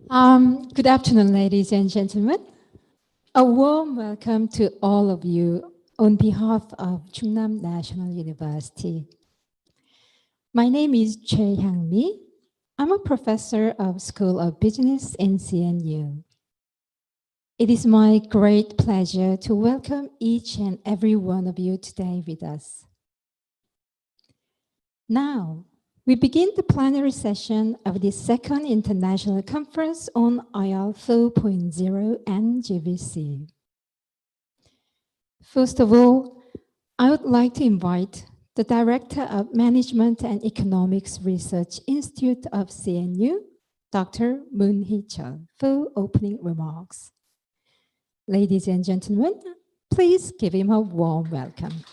Good afternoon, ladies and gentlemen. A warm welcome to all of you on behalf of Chungnam National University. My name is Choi Hyang-mi. I'm a professor of School of Business in CNU. It is my great pleasure to welcome each and every one of you today with us. Now, we begin the plenary session of the second International Conference on IR 4.0 and GBC. First of all, I would like to invite the Director of Management and Economics Research Institute of CNU, Dr. Moon Hee-chul, for opening remarks. Ladies and gentlemen, please give him a warm welcome.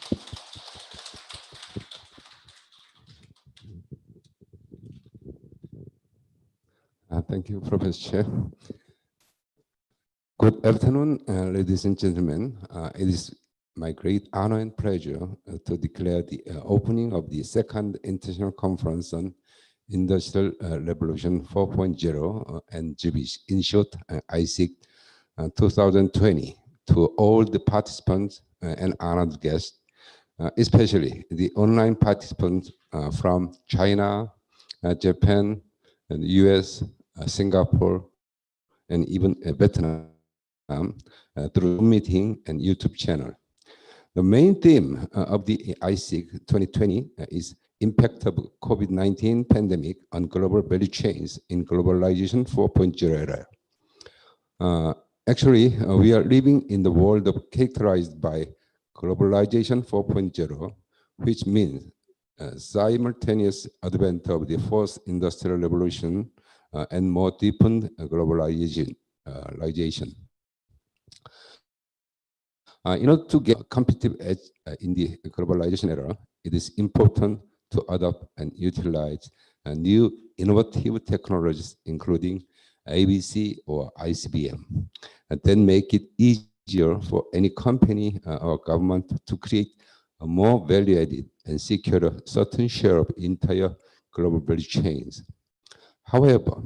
Thank you, Professor Chair. Good afternoon, ladies and gentlemen. It is my great honor and pleasure to declare the opening of the second International Conference on Industrial Revolution 4.0 and GBC, in short, ISIC 2020, to all the participants and honored guests, especially the online participants from China, Japan, and the US, Singapore, and even Vietnam through meeting and YouTube channel. The main theme of the ISIC 2020 is impact of COVID-19 pandemic on global value chains in globalization 4.0 era. Actually, we are living in the world characterized by globalization 4.0, which means simultaneous advent of the fourth industrial revolution and more deepened globalization. In order to get a competitive edge in the globalization era, it is important to adopt and utilize new innovative technologies, including ABC or ICBM, and then make it easier for any company or government to create a more value-added and secure a certain share of entire global value chains. However,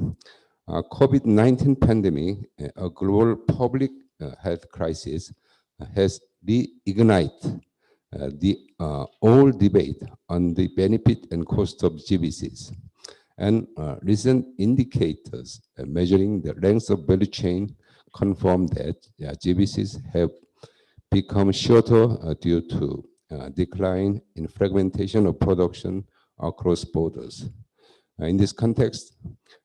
COVID-19 pandemic, a global public health crisis, has reignited the old debate on the benefit and cost of GBCs. And recent indicators measuring the length of value chain confirm that GBCs have become shorter due to decline in fragmentation of production across borders. In this context,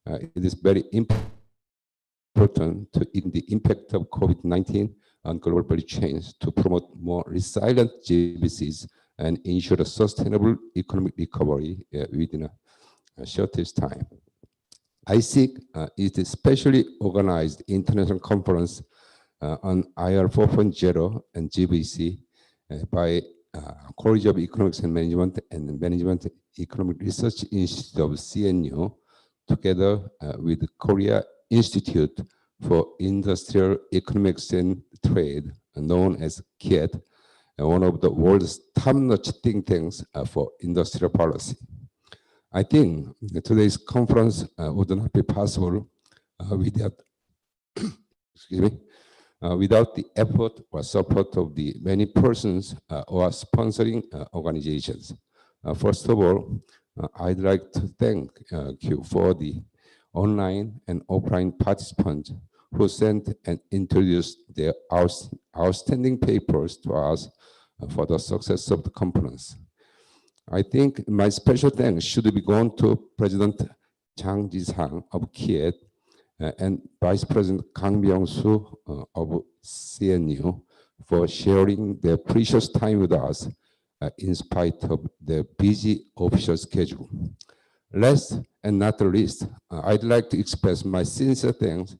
it is very important to in the impact of COVID-19 on global value chains to promote more resilient GBCs and ensure a sustainable economic recovery within a shortest time. ISIC is a specially organized international conference on IR 4.0 and GBC by College of Economics and Management Economic Research Institute of CNU, together with Korea Institute for Industrial Economics and Trade, known as KIET, one of the world's top-notch think tanks for industrial policy. I think today's conference would not be possible without, excuse me, without the effort or support of the many persons or sponsoring organizations. First of all, I'd like to thank you for the online and offline participants who sent and introduced their outstanding papers to us for the success of the conference. I think my special thanks should be gone to President Chang Ji-sang of KIET and Vice President Kang Byung-soo of CNU for sharing their precious time with us in spite of their busy official schedule. Last and not the least, I'd like to express my sincere thanks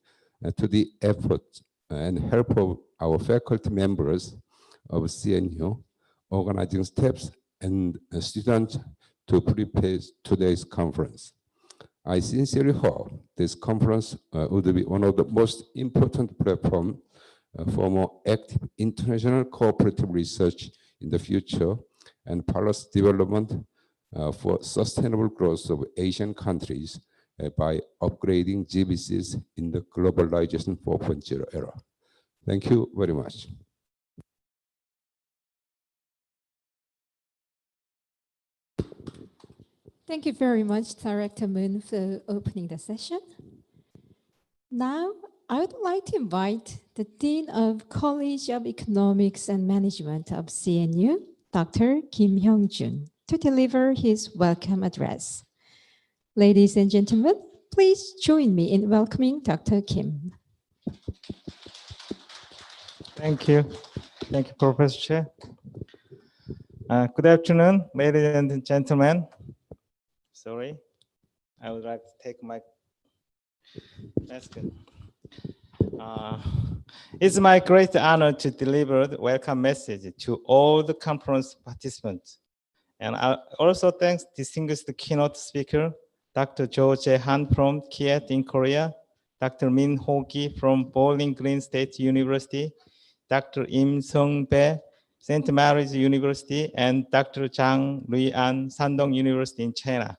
to the effort and help of our faculty members of CNU, organizing staffs and students to prepare today's conference. I sincerely hope this conference would be one of the most important platforms for more active international cooperative research in the future and policy development for sustainable growth of Asian countries by upgrading GBCs in the globalization 4.0 era. Thank you very much. Thank you very much, Director Moon, for opening the session. Now, I would like to invite the Dean of College of Economics and Management of CNU, Dr. Kim Hyung-jun, to deliver his welcome address. Ladies and gentlemen, please join me in welcoming Dr. Kim. Thank you. Thank you, Professor Chair. Good afternoon, ladies and gentlemen. Sorry, I would like to take my mask. It's my great honor to deliver the welcome message to all the conference participants. And I also thank distinguished keynote speaker, Dr. Jo Jae-han from KIET in Korea, Dr. Min Ho-ki from Bowling Green State University, Dr. Im Sung-bae, St. Mary's University, and Dr. Zhang Rui-an, Shandong University in China.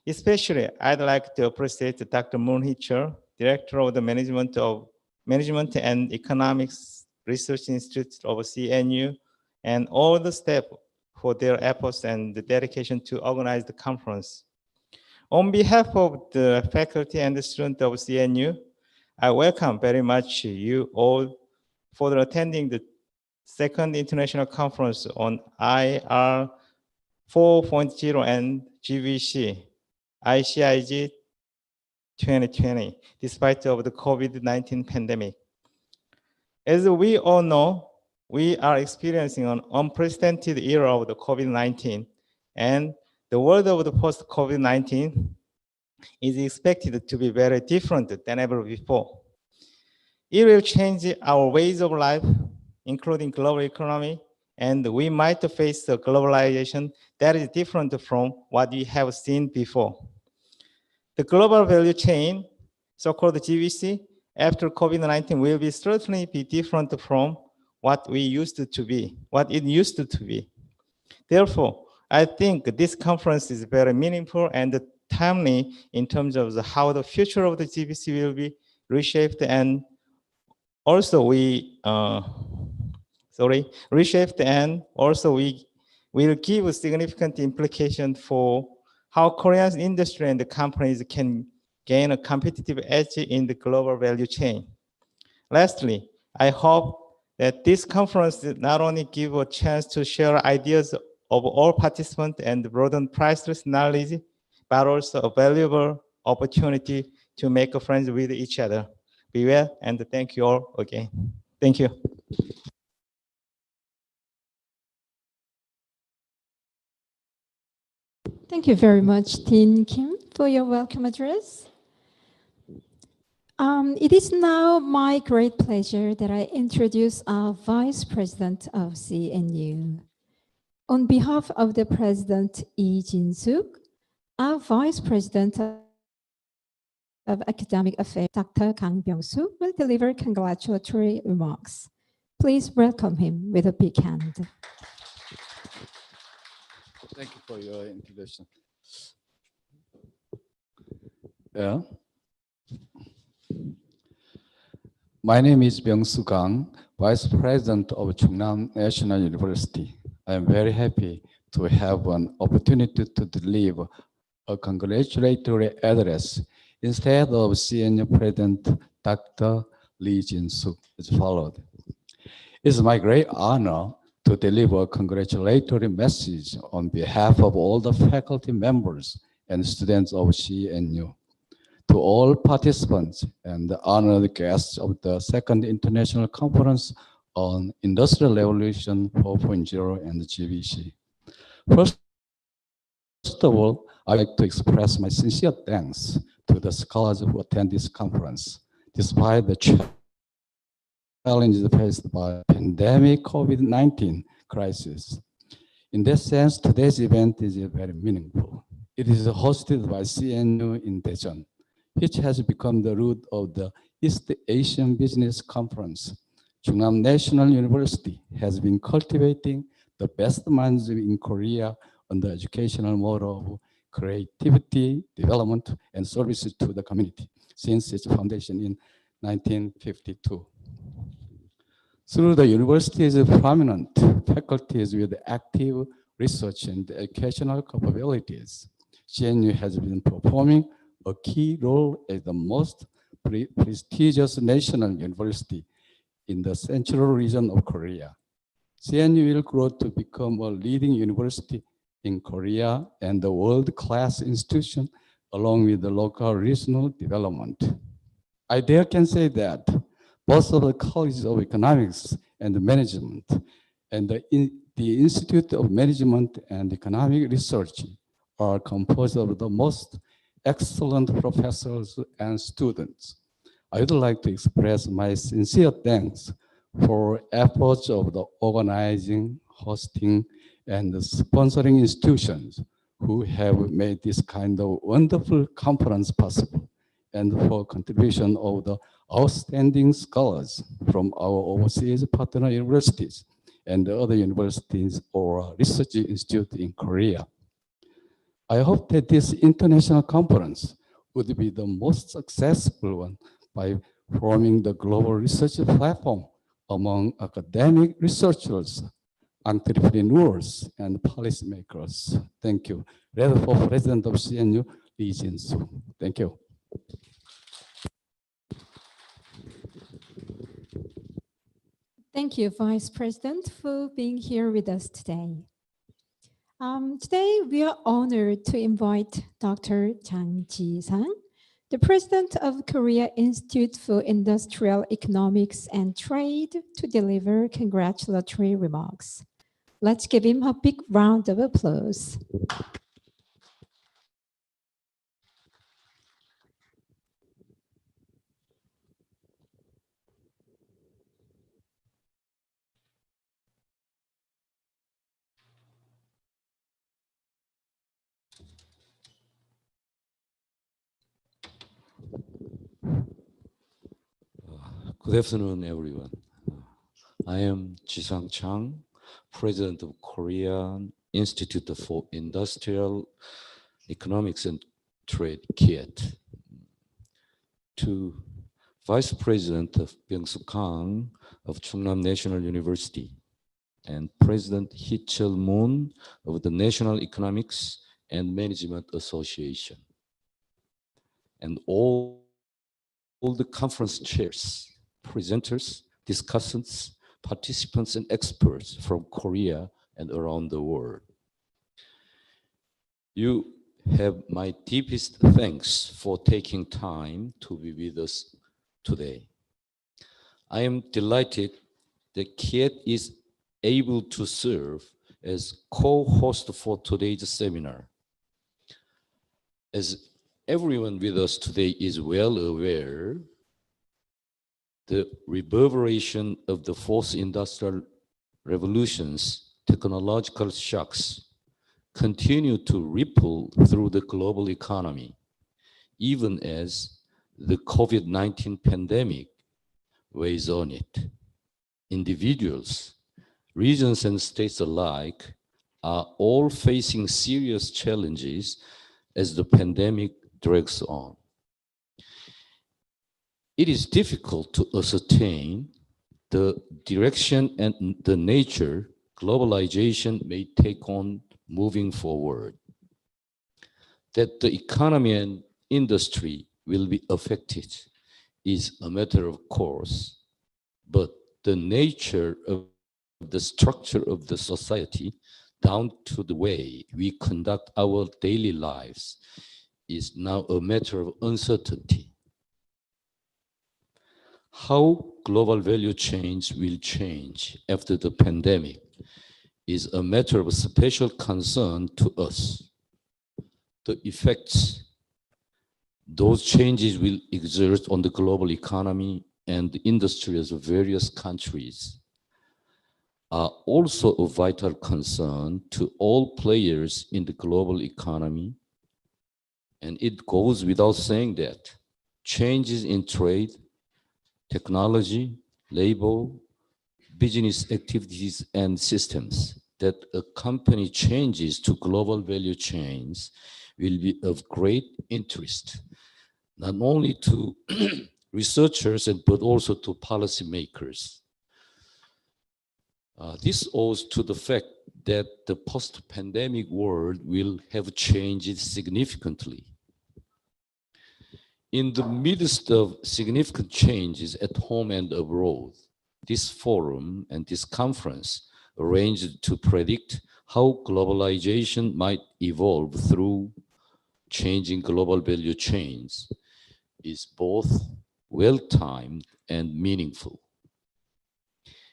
Especially, I'd like to appreciate Dr. Moon Hee-chul, Director of the Management and Economics Research Institute of CNU, and all the staff for their efforts and the dedication to organize the conference. On behalf of the faculty and the students of CNU, I welcome very much you all for attending the second international conference on IR 4.0 and GVC, ICIG 2020, despite of the COVID-19 pandemic. As we all know, we are experiencing an unprecedented era of the COVID-19, and the world of the post-COVID-19 is expected to be very different than ever before. It will change our ways of life, including global economy, and we might face a globalization that is different from what we have seen before. The global value chain, so-called GVC, after COVID-19 will be certainly be different from what it used to be. Therefore, I think this conference is very meaningful and timely in terms of how the future of the GVC will be reshaped, and also we will give a significant implication for how Korea's industry and the companies can gain a competitive edge in the global value chain. Lastly, I hope that this conference not only give a chance to share ideas of all participants and broaden priceless knowledge, but also a valuable opportunity to make friends with each other. Be well, and thank you all again. Thank you. Thank you very much, Dean Kim, for your welcome address. It is now my great pleasure that I introduce our Vice President of CNU. On behalf of the President Lee Jin-suk, our Vice President of Academic Affairs, Dr. Kang Byung-soo, will deliver congratulatory remarks. Please welcome him with a big hand. Thank you for your introduction. Yeah. My name is Byung-soo Kang, Vice President of Chungnam National University. I am very happy to have an opportunity to deliver a congratulatory address instead of CNU President Dr. Lee Jin-suk as followed. It's my great honor to deliver a congratulatory message on behalf of all the faculty members and students of CNU. To all participants and the honored guests of the Second International Conference on Industrial Revolution 4.0 and GVC. First of all, I'd like to express my sincere thanks to the scholars who attend this conference, despite the challenges faced by pandemic COVID-19 crisis. In that sense, today's event is very meaningful. It is hosted by CNU in Daejeon, which has become the root of the East Asian Business Conference. Chungnam National University has been cultivating the best minds in Korea on the educational model of creativity, development, and services to the community since its foundation in 1952. Through the university's prominent faculties with active research and educational capabilities, CNU has been performing a key role as the most prestigious national university in the central region of Korea. CNU will grow to become a leading university in Korea and a world-class institution along with the local regional development. I dare can say that both of the College of Economics and Management and the Institute of Management and Economic Research are composed of the most excellent professors and students. I would like to express my sincere thanks for efforts of the organizing, hosting, and sponsoring institutions who have made this kind of wonderful conference possible, and for contribution of the outstanding scholars from our overseas partner universities and other universities or research institutes in Korea. I hope that this international conference would be the most successful one by forming the global research platform among academic researchers, entrepreneurs, and policymakers. Thank you. Rather for President of CNU, Lee Jin-soo. Thank you. Thank you, Vice President, for being here with us today. Today, we are honored to invite Dr. Jang Ji-sang, the President of Korea Institute for Industrial Economics and Trade, to deliver congratulatory remarks. Let's give him a big round of applause. Good afternoon, everyone. I am Ji-sang Chang, President of Korean Institute for Industrial Economics and Trade, KIET. To Vice President of Byung-Soo Kang of Chungnam National University and President Hee-cheol Moon of the National Economics and Management Association, and all the conference chairs, presenters, discussants, participants, and experts from Korea and around the world. You have my deepest thanks for taking time to be with us today. I am delighted that KIET is able to serve as co-host for today's seminar. As everyone with us today is well aware, the reverberation of the fourth industrial revolution's technological shocks continue to ripple through the global economy, even as the COVID-19 pandemic weighs on it. Individuals, regions, and states alike are all facing serious challenges as the pandemic drags on. It is difficult to ascertain the direction and the nature globalization may take on moving forward. That the economy and industry will be affected is a matter of course, but the nature of the structure of the society down to the way we conduct our daily lives is now a matter of uncertainty. How global value chains will change after the pandemic is a matter of special concern to us. The effects those changes will exert on the global economy and the industries of various countries are also of vital concern to all players in the global economy. And it goes without saying that changes in trade, technology, labor, business activities, and systems that accompany changes to global value chains will be of great interest, not only to researchers, but also to policymakers. This owes to the fact that the post-pandemic world will have changed significantly. In the midst of significant changes at home and abroad, this forum and this conference arranged to predict how globalization might evolve through changing global value chains is both well-timed and meaningful.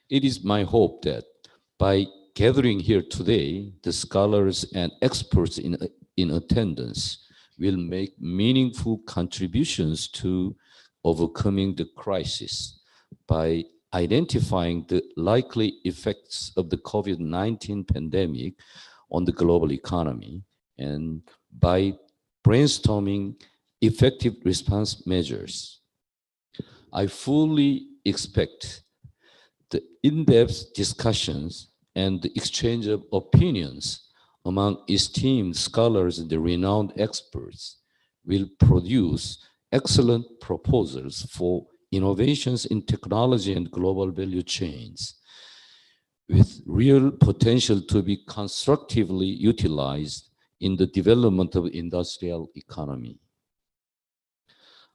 It is my hope that by gathering here today, the scholars and experts in attendance will make meaningful contributions to overcoming the crisis by identifying the likely effects of the COVID-19 pandemic on the global economy and by brainstorming effective response measures. I fully expect the in-depth discussions and the exchange of opinions among esteemed scholars and the renowned experts will produce excellent proposals for innovations in technology and global value chains with real potential to be constructively utilized in the development of industrial economy.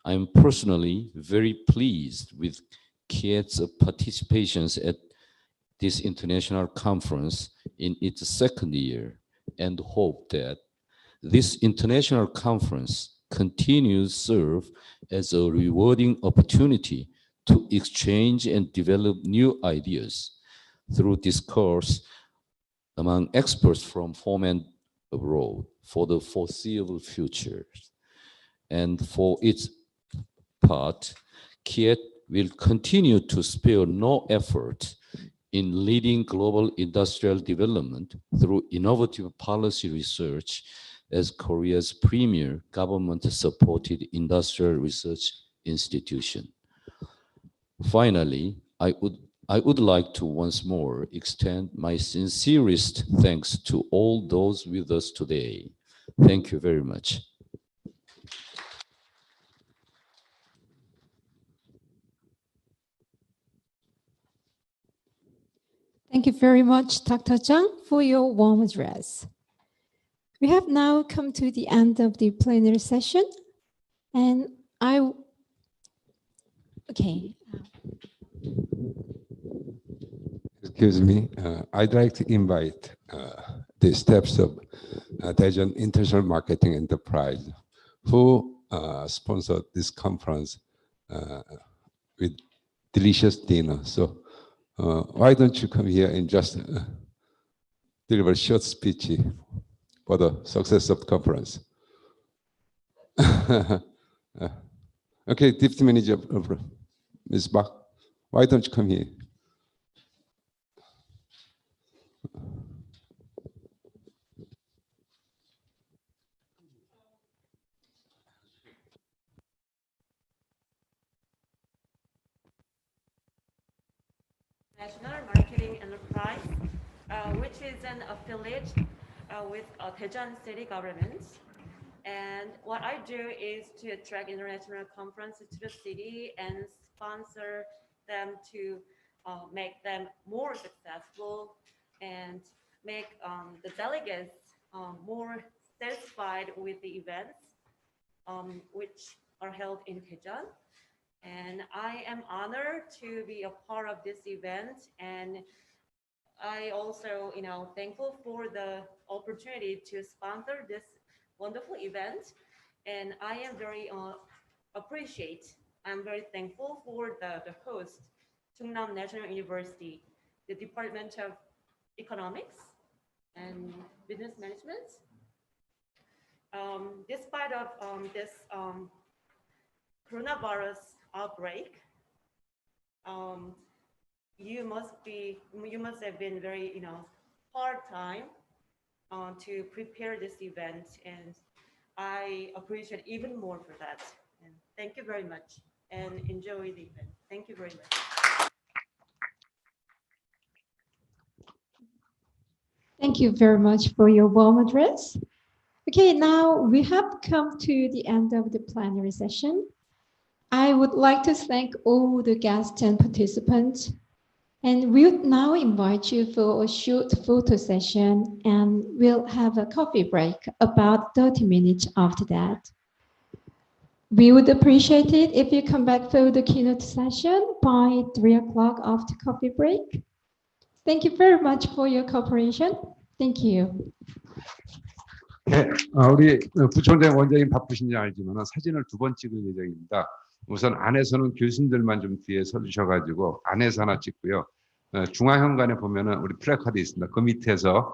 I am personally very pleased with KIET's participations at this international conference in its second year and hope that this international conference continues to serve as a rewarding opportunity to exchange and develop new ideas through discourse among experts from home and abroad for the foreseeable future. And for its part, KIET will continue to spare no effort in leading global industrial development through innovative policy research as Korea's premier government-supported industrial research institution. Finally, I would like to once more extend my sincerest thanks to all those with us today. Thank you very much. Thank you very much, Dr. Zhang, for your warm address. We have now come to the end of the plenary session, and Excuse me, I'd like to invite the steps of Daejeon International Marketing Enterprise, who sponsored this conference with delicious dinner. So why don't you come here and just deliver a short speech for the success of the conference? Okay, Deputy Manager Ms. Bach, why don't you come here? National Marketing Enterprise, which is an affiliate with Daejeon City Government. And what I do is to attract international conferences to the city and sponsor them to make them more successful and make the delegates more satisfied with the events which are held in Daejeon. And I am honored to be a part of this event, and I also, thankful for the opportunity to sponsor this wonderful event. And I am very I'm very thankful for the host, Chungnam National University, the Department of Economics and Business Management. Despite of this coronavirus outbreak, you must have been very hard time to prepare this event, and I appreciate even more for that. And thank you very much, and enjoy the event. Thank you very much. Thank you very much for your warm address. Okay, now we have come to the end of the plenary session. I would like to thank all the guests and participants. And we would now invite you for a short photo session, and we'll have a coffee break about 30 minutes after that. We would appreciate it if you come back for the keynote session by 3 o'clock after coffee break. Thank you very much for your cooperation. Thank you. 네, 우리 부총장 원장님 바쁘신지 알지만 사진을 2번 찍을 예정입니다. 우선 안에서는 교수님들만 좀 뒤에 서주셔가지고 안에서 하나 찍고요. 중앙현관에 보면은 우리 플래카드 있습니다. 그 밑에서